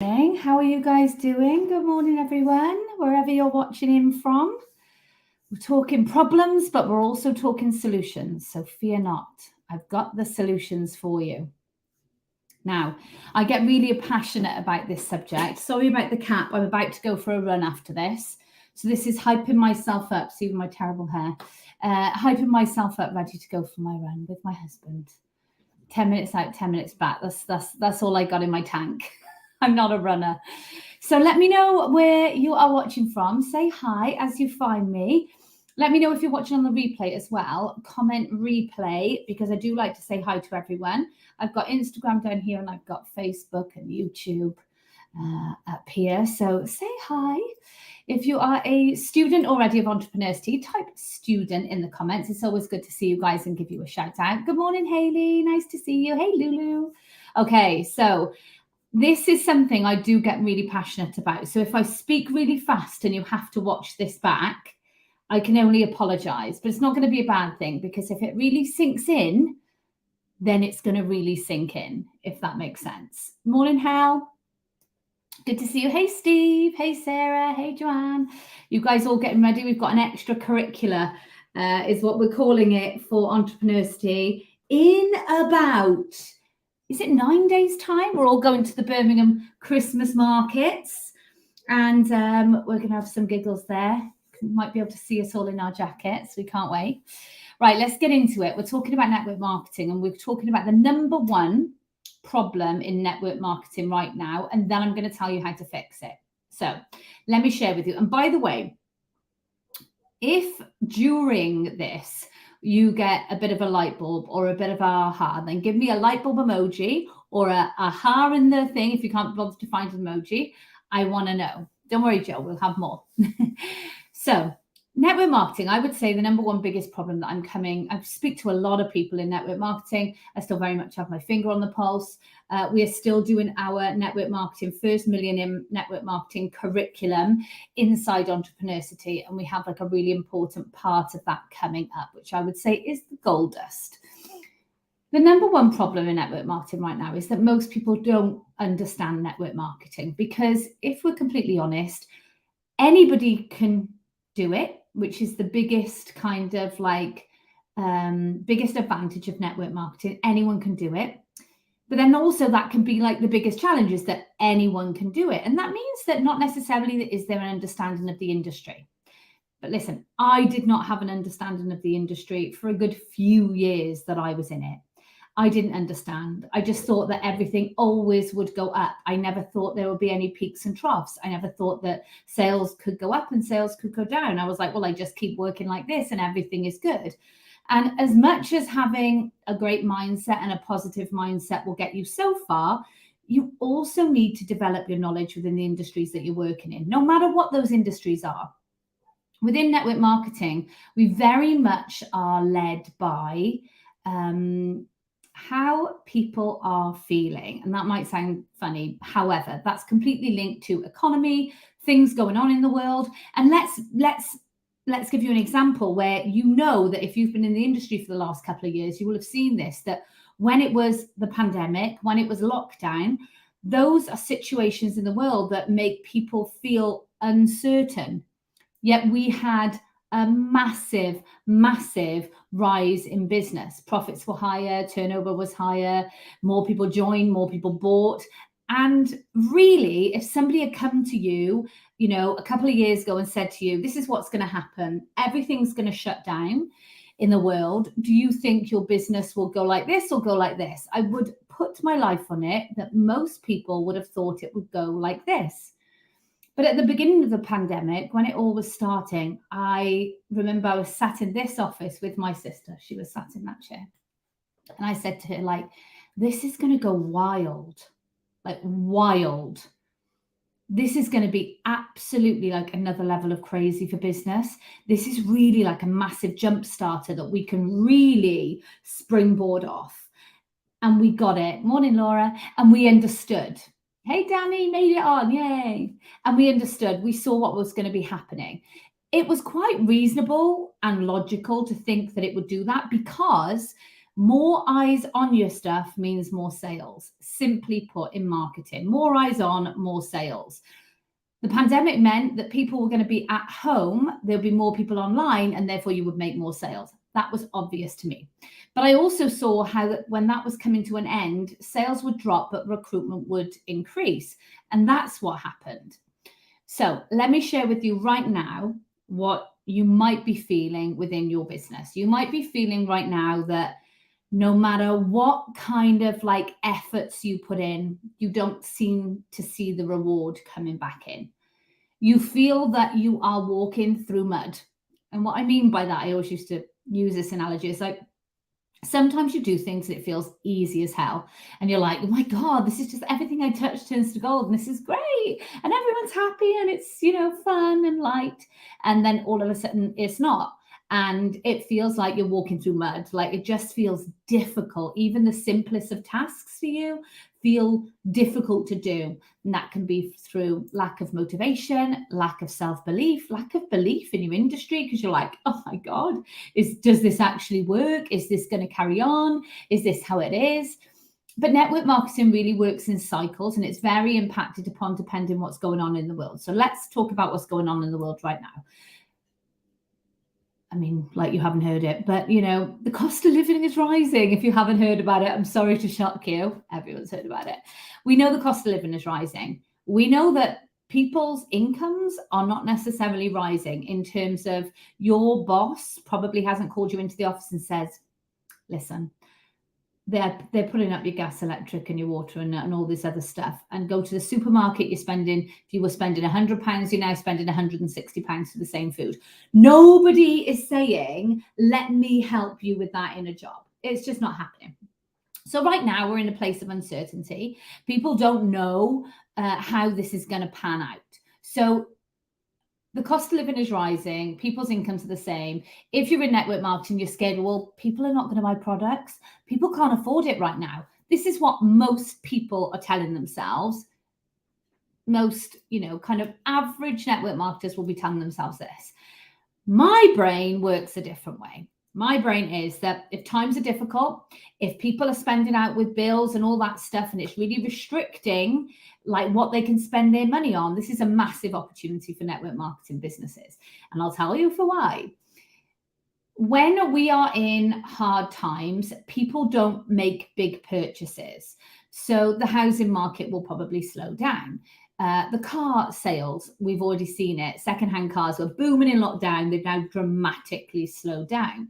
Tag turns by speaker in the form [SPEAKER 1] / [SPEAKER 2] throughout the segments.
[SPEAKER 1] How are you guys doing? Good morning, everyone, wherever you're watching in from. We're talking problems, but we're also talking solutions. So fear not. I've got the solutions for you. Now, I get really passionate about this subject. Sorry about the cap. I'm about to go for a run after this. So this is hyping myself up. See my terrible hair. Hyping myself up, ready to go for my run with my husband. 10 minutes out, 10 minutes back. That's all I got in my tank. I'm not a runner. So let me know where you are watching from. Say hi as you find me. Let me know if you're watching on the replay as well. Comment replay, because I do like to say hi to everyone. I've got Instagram down here and I've got Facebook and YouTube up here. So say hi. If you are a student already of Entrepreneurs Tea, type student in the comments. It's always good to see you guys and give you a shout out. Good morning, Hayley. Nice to see you. Hey, Lulu. Okay, so this is something I do get really passionate about. So if I speak really fast and you have to watch this back, I can only apologize, but it's not going to be a bad thing, because if it really sinks in, then it's going to really sink in, if that makes sense. Morning, Hal. Good to see you. Hey, Steve. Hey, Sarah. Hey, Joanne. You guys all getting ready? We've got an extracurricular, is what we're calling it, for Entrepreneurs Tea in about... is it 9 days' time? We're all going to the Birmingham Christmas markets, and we're going to have some giggles there. You might be able to see us all in our jackets. We can't wait. Right, let's get into it. We're talking about network marketing, and we're talking about the number one problem in network marketing right now, and then I'm going to tell you how to fix it. So let me share with you. And by the way, if during this you get a bit of a light bulb or a bit of aha, then give me a light bulb emoji or a aha in the thing. If you can't bother to find an emoji, I want to know. Don't worry, Joe, we'll have more. So network marketing, I would say the number one biggest problem that I speak to a lot of people in network marketing. I still very much have my finger on the pulse. We are still doing our network marketing, first million in network marketing curriculum inside Entrepreneurcity. And we have like a really important part of that coming up, which I would say is the gold dust. The number one problem in network marketing right now is that most people don't understand network marketing, because if we're completely honest, anybody can do it, which is the biggest kind of like biggest advantage of network marketing. Anyone can do it. But then also that can be like the biggest challenge, is that anyone can do it. And that means that not necessarily is there an understanding of the industry. But listen, I did not have an understanding of the industry for a good few years that I was in it. I didn't understand. I just thought that everything always would go up. I never thought there would be any peaks and troughs. I never thought that sales could go up and sales could go down. I was like, well, I just keep working like this and everything is good. And as much as having a great mindset and a positive mindset will get you so far, you also need to develop your knowledge within the industries that you're working in, no matter what those industries are. Within network marketing, we very much are led by how people are feeling. And that might sound funny. However, that's completely linked to economy, things going on in the world. And let's give you an example where you know that if you've been in the industry for the last couple of years, you will have seen this, that when it was the pandemic, when it was lockdown, those are situations in the world that make people feel uncertain. Yet we had a massive, massive rise in business. Profits were higher, turnover was higher, more people joined, more people bought. And really, if somebody had come to you, you know, a couple of years ago and said to you, this is what's going to happen, everything's going to shut down in the world, do you think your business will go like this or go like this? I would put my life on it that most people would have thought it would go like this. But at the beginning of the pandemic, when it all was starting, I remember I was sat in this office with my sister. She was sat in that chair. And I said to her, like, this is going to go wild, like wild. This is going to be absolutely like another level of crazy for business. This is really like a massive jump starter that we can really springboard off. And we got it. Morning, Laura. And we understood. Hey, Danny, made it on. Yay. And we understood. We saw what was going to be happening. It was quite reasonable and logical to think that it would do that, because More eyes on your stuff means more sales. Simply put, in marketing, more eyes on, more sales. The pandemic meant that people were going to be at home, there'll be more people online, and therefore you would make more sales. That was obvious to me. But I also saw how that when that was coming to an end, sales would drop, but recruitment would increase. And that's what happened. So let me share with you right now what you might be feeling within your business. You might be feeling right now that no matter what kind of like efforts you put in, you don't seem to see the reward coming back in. You feel that you are walking through mud. And what I mean by that, I always used to use this analogy. It's like sometimes you do things and it feels easy as hell. And you're like, oh my God, this is just everything I touch turns to gold. And this is great. And everyone's happy and it's, fun and light. And then all of a sudden it's not. And it feels like you're walking through mud. Like it just feels difficult. Even the simplest of tasks for you feel difficult to do. And that can be through lack of motivation, lack of self-belief, lack of belief in your industry, because you're like, oh my God, does this actually work? Is this going to carry on? Is this how it is? But network marketing really works in cycles and it's very impacted upon depending what's going on in the world. So let's talk about what's going on in the world right now. I mean, like you haven't heard it, but the cost of living is rising. If you haven't heard about it, I'm sorry to shock you. Everyone's heard about it. We know the cost of living is rising. We know that people's incomes are not necessarily rising in terms of your boss probably hasn't called you into the office and says, listen, they're putting up your gas, electric and your water and all this other stuff, and go to the supermarket. If you were spending £100, you're now spending £160 for the same food. Nobody is saying, let me help you with that in a job. It's just not happening. So right now we're in a place of uncertainty. People don't know how this is going to pan out. So the cost of living is rising. People's incomes are the same. If you're in network marketing, you're scared, well, people are not going to buy products. People can't afford it right now. This is what most people are telling themselves. Most, kind of average network marketers will be telling themselves this. My brain works a different way. My brain is that if times are difficult, if people are spending out with bills and all that stuff, and it's really restricting like what they can spend their money on, this is a massive opportunity for network marketing businesses. And I'll tell you for why. When we are in hard times, people don't make big purchases. So the housing market will probably slow down. The car sales, we've already seen it. Secondhand cars were booming in lockdown. They've now dramatically slowed down.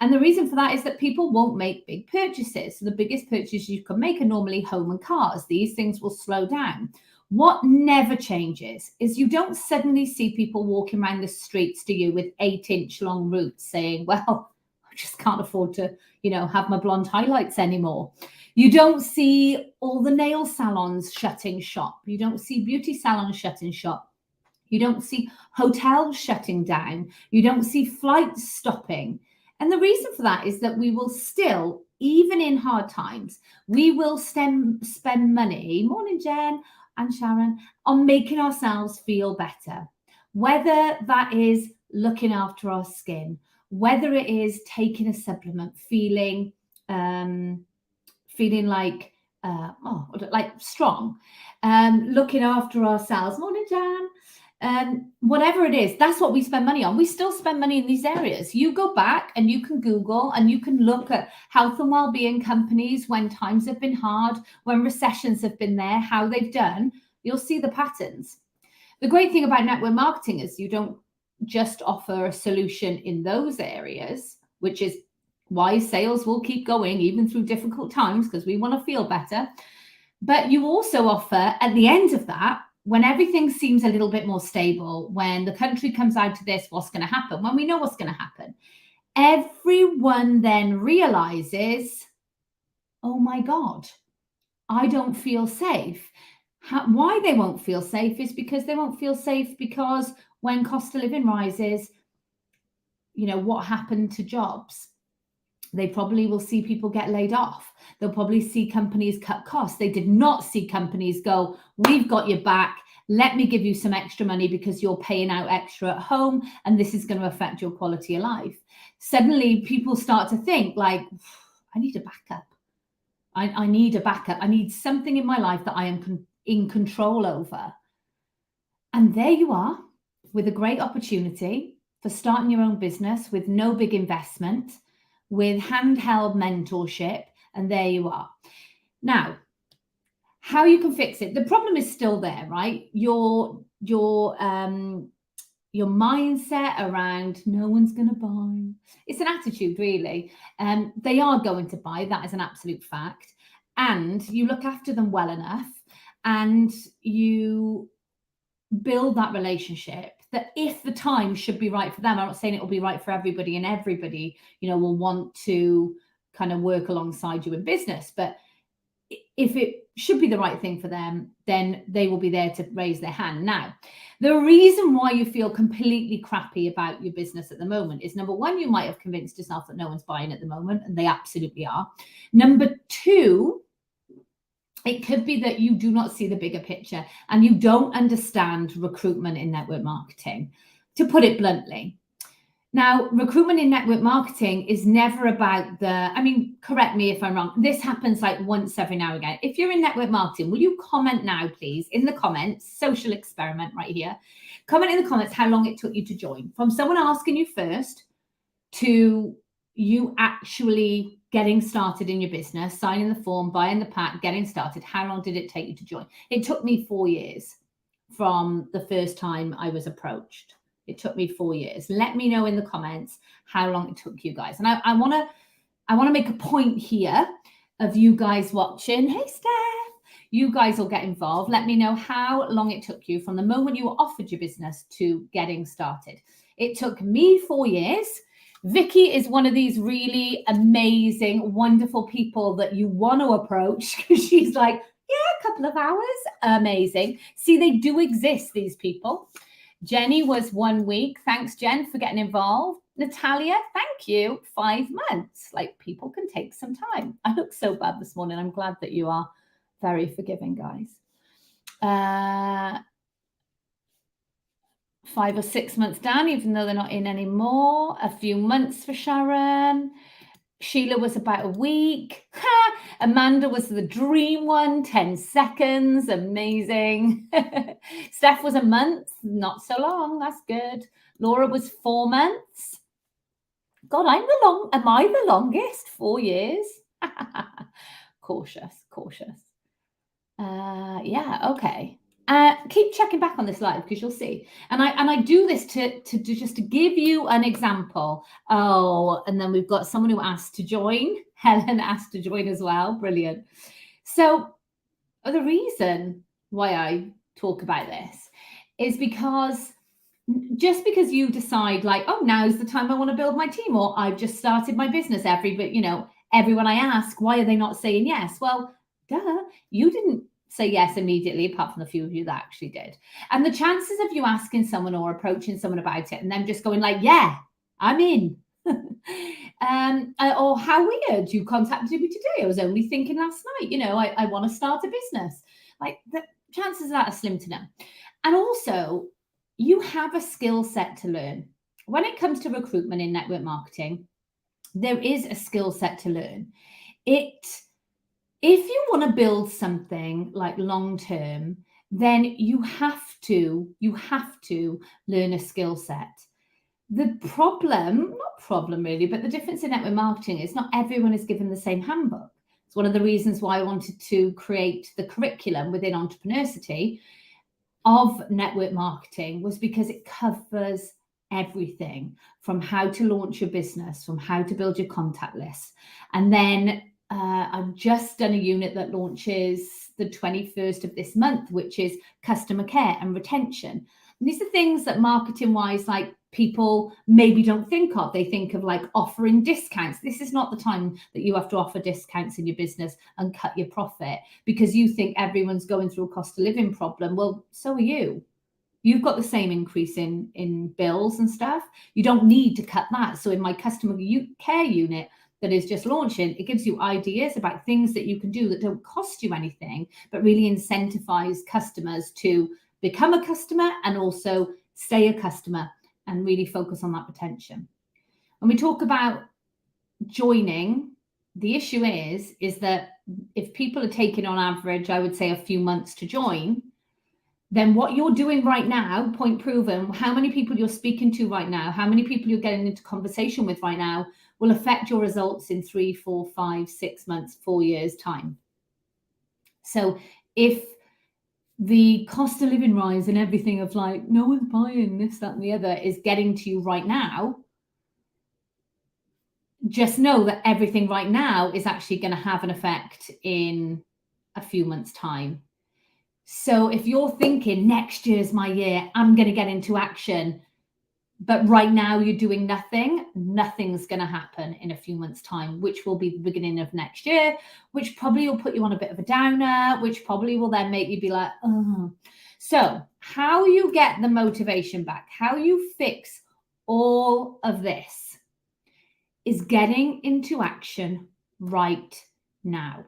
[SPEAKER 1] And the reason for that is that people won't make big purchases. So the biggest purchases you can make are normally home and cars. These things will slow down. What never changes is you don't suddenly see people walking around the streets to you with 8-inch long roots saying, well, I just can't afford to, have my blonde highlights anymore. You don't see all the nail salons shutting shop. You don't see beauty salons shutting shop. You don't see hotels shutting down. You don't see flights stopping. And the reason for that is that we will still, even in hard times, we will spend money, morning Jen and Sharon, on making ourselves feel better. Whether that is looking after our skin, whether it is taking a supplement, feeling like strong, looking after ourselves, morning Jan, whatever it is, that's what we spend money on. We still spend money in these areas. You go back and you can Google and you can look at health and well-being companies when times have been hard, when recessions have been there, how they've done. You'll see the patterns. The great thing about network marketing is you don't just offer a solution in those areas, which is why sales will keep going even through difficult times, because we want to feel better. But you also offer at the end of that, when everything seems a little bit more stable, when the country comes out to this, what's going to happen? When we know what's going to happen, everyone then realizes, oh my God, I don't feel safe. Why they won't feel safe is because they won't feel safe because when cost of living rises, what happened to jobs? They probably will see people get laid off. They'll probably see companies cut costs. They did not see companies go, we've got your back. Let me give you some extra money because you're paying out extra at home and this is going to affect your quality of life. Suddenly people start to think like, I need a backup. I need a backup. I need something in my life that I am in control over. And there you are with a great opportunity for starting your own business with no big investment, with handheld mentorship. And there you are. Now, how you can fix it. The problem is still there, right? Your mindset around no one's going to buy. It's an attitude, really. They are going to buy. That is an absolute fact. And you look after them well enough and you build that relationship that if the time should be right for them, I'm not saying it will be right for everybody and everybody, will want to kind of work alongside you in business. But if it should be the right thing for them, then they will be there to raise their hand. Now, the reason why you feel completely crappy about your business at the moment is, number one, you might have convinced yourself that no one's buying at the moment, and they absolutely are. Number two, it could be that you do not see the bigger picture and you don't understand recruitment in network marketing, to put it bluntly. Now, recruitment in network marketing is never about correct me if I'm wrong. This happens like once every now and again. If you're in network marketing, will you comment now, please, in the comments, social experiment right here. Comment in the comments how long it took you to join. From someone asking you first to you actually getting started in your business, signing the form, buying the pack, getting started. How long did it take you to join? It took me 4 years from the first time I was approached. It took me 4 years. Let me know in the comments how long it took you guys. And I want to make a point here of you guys watching. Hey, Steph, you guys will get involved. Let me know how long it took you from the moment you were offered your business to getting started. It took me 4 years. Vicky is one of these really amazing, wonderful people that you want to approach because she's like, yeah, a couple of hours. Amazing. See, they do exist, these people. Jenny was 1 week. Thanks, Jen, for getting involved. Natalia, thank you. 5 months. Like, people can take some time. I look so bad this morning. I'm glad that you are very forgiving, guys. 5 or 6 months down, even though they're not in anymore. A few months for Sharon. Sheila was about a week. Amanda was the dream one, 10 seconds. Amazing. Steph was a month, not so long. That's good. Laura was 4 months. God, am I the longest? 4 years. Cautious. Yeah, okay. Keep checking back on this live because you'll see. And I do this to just to give you an example. Oh, and then we've got someone who asked to join. Helen asked to join as well. Brilliant. So the reason why I talk about this is because just because you decide like, oh, now's the time I want to build my team, or I've just started my business, everyone I ask, why are they not saying yes? Well, duh, you didn't say yes immediately, apart from the few of you that actually did. And the chances of you asking someone or approaching someone about it and them just going like, yeah, I'm in. Or how weird, you contacted me today. I was only thinking last night, I want to start a business. Like, the chances of that are slim to none. And also, you have a skill set to learn. When it comes to recruitment in network marketing, there is a skill set to learn. If you want to build something like long term, then you have to learn a skill set. The difference in network marketing is not everyone is given the same handbook. It's one of the reasons why I wanted to create the curriculum within Entrepreneurcity of network marketing, was because it covers everything from how to launch your business, from how to build your contact list. And then I've just done a unit that launches the 21st of this month, which is customer care and retention. And these are things that marketing wise, like, people maybe don't think of. They think of like offering discounts. This is not the time that you have to offer discounts in your business and cut your profit because you think everyone's going through a cost of living problem. Well, so are you. You've got the same increase in bills and stuff. You don't need to cut that. So in my customer care unit that is just launching, it gives you ideas about things that you can do that don't cost you anything, but really incentivize customers to become a customer and also stay a customer and really focus on that retention. When we talk about joining the issue is that if people are taking on average, I would say a few months to join, then what you're doing right now, point proven, how many people you're speaking to right now, how many people you're getting into conversation with right now will affect your results in 3, 4, 5, 6 months, 4 years time. So if the cost of living rise and everything of like, no one's buying this, that, and the other is getting to you right now, just know that everything right now is actually going to have an effect in a few months' time. So if you're thinking next year's my year, I'm going to get into action, but right now you're doing nothing, nothing's going to happen in a few months' time, which will be the beginning of next year, which probably will put you on a bit of a downer, which probably will then make you be like, oh. So how you get the motivation back, how you fix all of this is getting into action right now.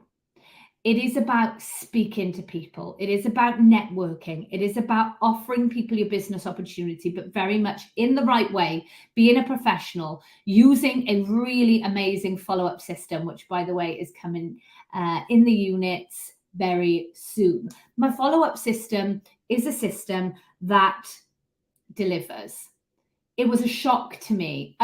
[SPEAKER 1] It is about speaking to people. It is about networking. It is about offering people your business opportunity, but very much in the right way, being a professional, using a really amazing follow-up system, which, by the way, is coming in the units very soon. My follow-up system is a system that delivers. It was a shock to me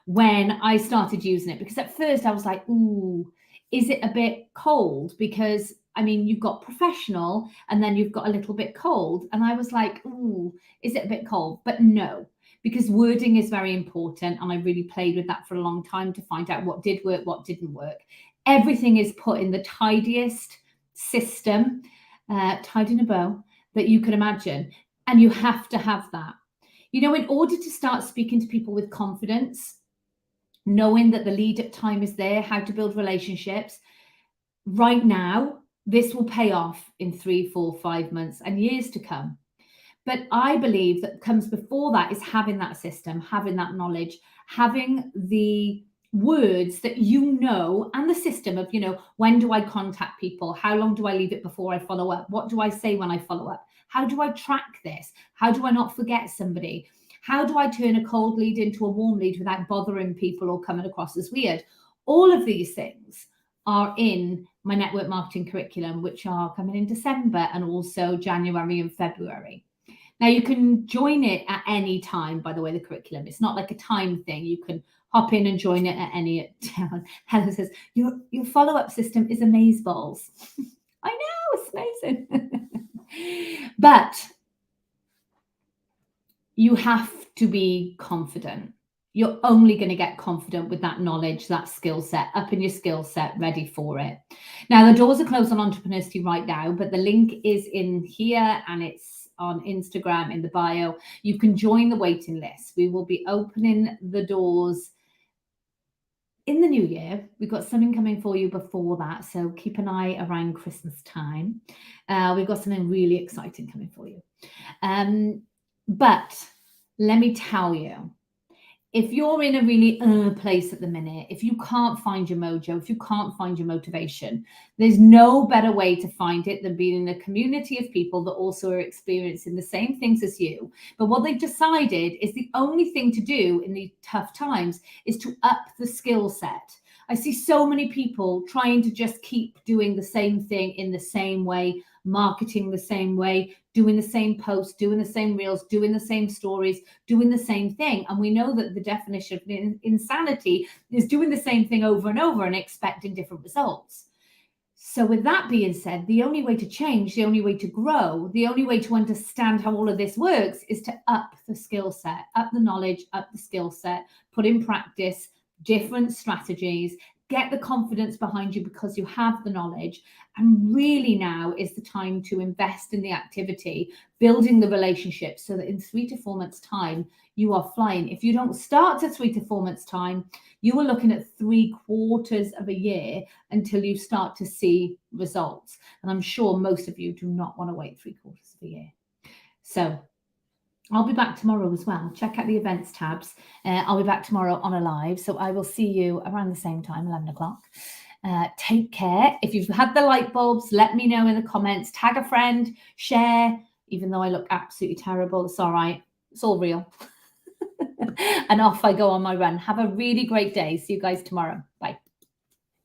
[SPEAKER 1] when I started using it, because at first I was like, ooh, is it a bit cold? Because I mean, you've got professional and then you've got a little bit cold. And I was like, ooh, is it a bit cold? But no, because wording is very important. And I really played with that for a long time to find out what did work, what didn't work. Everything is put in the tidiest system, tied in a bow, that you can imagine. And you have to have that. You know, in order to start speaking to people with confidence, knowing that the lead up time is there, how to build relationships, right now, this will pay off in 3, 4, 5 months and years to come. But I believe that comes before that is having that system, having that knowledge, having the words that you know, and the system of, you know, when do I contact people? How long do I leave it before I follow up? What do I say when I follow up? How do I track this? How do I not forget somebody? How do I turn a cold lead into a warm lead without bothering people or coming across as weird? All of these things are in my network marketing curriculum, which are coming in December and also January and February. Now, you can join it at any time, by the way, the curriculum. It's not like a time thing. You can hop in and join it at any time. Helen says, your follow-up system is amazeballs. I know, it's amazing. But you have to be confident. You're only going to get confident with that knowledge, that skill set, up in your skill set, ready for it. Now, the doors are closed on Entrepreneurcity right now, but the link is in here and it's on Instagram in the bio. You can join the waiting list. We will be opening the doors in the new year. We've got something coming for you before that, so keep an eye around Christmas time. We've got something really exciting coming for you. But let me tell you, if you're in a really place at the minute, if you can't find your mojo, if you can't find your motivation, there's no better way to find it than being in a community of people that also are experiencing the same things as you. But what they've decided is the only thing to do in these tough times is to up the skill set. I see so many people trying to just keep doing the same thing in the same way, marketing the same way, doing the same posts, doing the same reels, doing the same stories, doing the same thing. And we know that the definition of insanity is doing the same thing over and over and expecting different results. So with that being said, the only way to change, the only way to grow, the only way to understand how all of this works is to up the skill set, up the knowledge, up the skill set, put in practice different strategies, get the confidence behind you because you have the knowledge. And really now is the time to invest in the activity, building the relationship so that in 3 to 4 months' time, you are flying. If you don't start to 3 to 4 months' time, you are looking at 3/4 of a year until you start to see results. And I'm sure most of you do not want to wait 3/4 of a year. So I'll be back tomorrow as well. Check out the events tabs. I'll be back tomorrow on a live. So I will see you around the same time, 11 o'clock. Take care. If you've had the light bulbs, let me know in the comments. Tag a friend, share. Even though I look absolutely terrible, it's all right. It's all real. and off I go on my run. Have a really great day. See you guys tomorrow. Bye.